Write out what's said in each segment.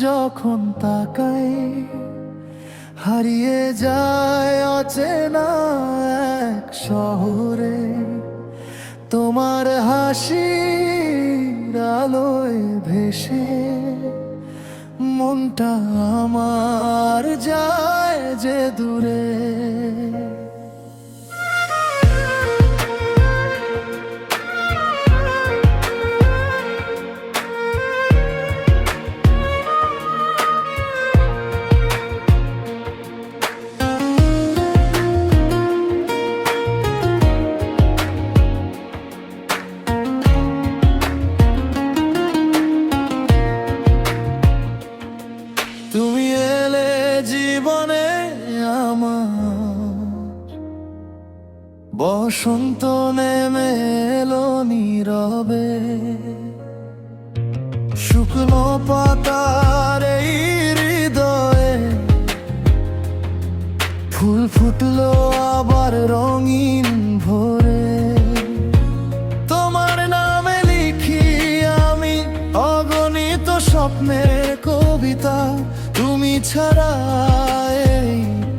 যখন তাকাই, হারিয়ে যায় অচেনা এক শহরে। তোমার হাসির আলোয় ভেসে মনটা আমার যায় যে দূরে। তুমি এলে জীবনে আমার, বসন্ত নেমে এলো নীরবে। শুকনো পাতার এই হৃদয়ে ফুল ফুটলো আবার রঙিন ভরে। তোমার নামে লিখি আমি অগণিত স্বপ্নের কবিতা। তুমি ছাড়া এই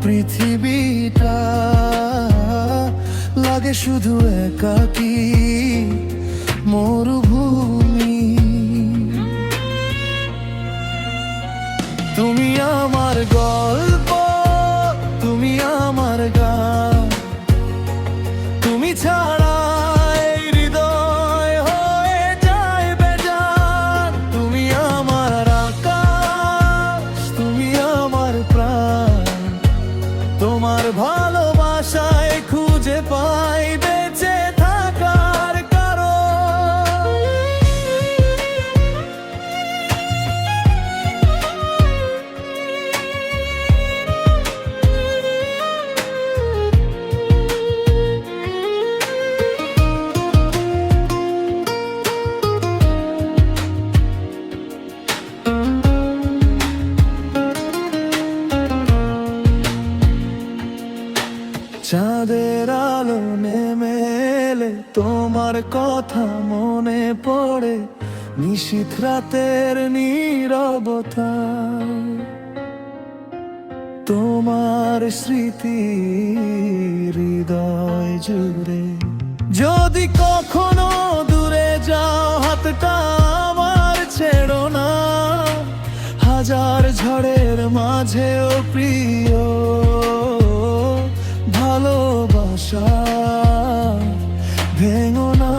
পৃথিবীটা লাগে শুধু একাকী মরুভূমি। তুমি আমার গল্প, তুমি আমার গান, তুমি ছাড়া এই হৃদয় হয়ে যায় বেজান। তুমি আমার আকাশ, তুমি আমার প্রাণ, তোমার ভালোবাসায় খুঁজে পাই বেঁচে থাকার কারণ। চাঁদের আলো নেমে এলে তোমার কথা মনে পড়ে নিশীথ রাতের নীরবতা। তোমার স্মৃতি হৃদয় জুড়ে। যদি কখনো দূরে যাও হাতটা আমার ছেড়ো না। হাজার ঝড়ের মাঝেও প্রিয় ভালোবাসা ভেঙো না।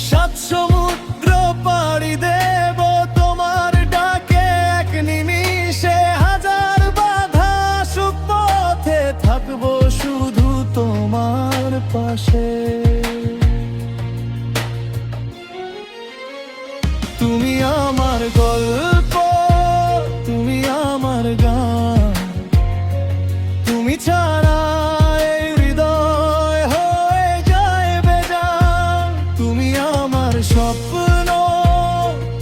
সাত সমুদ্র পাড়ি দেব তোমার ডাকে এক নিমিষে। হাজার বাধা সুখ পথে থাকবো শুধু তোমার পাশে। তুমি আমার গল্প, তুমি আমার গান, তুমি ছাড়া এই হৃদয় হয়ে যায় বেজান। তুমি আমার স্বপ্ন,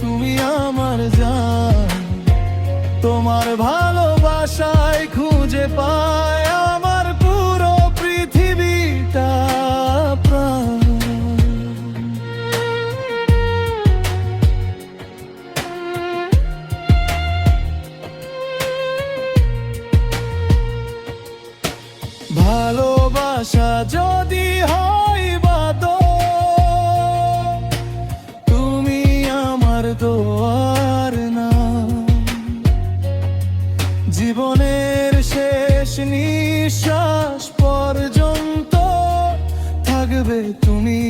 তুমি আমার জান, তোমার ভালোবাসায় খুঁজে পায় আমার পুরো পৃথিবীটা প্রাণ। ভালোবাসা যদি হয় বাদর, তুমি আমার দোয়ার না। জীবনের শেষ নিঃশ্বাস পর্যন্ত থাকবে তুমি।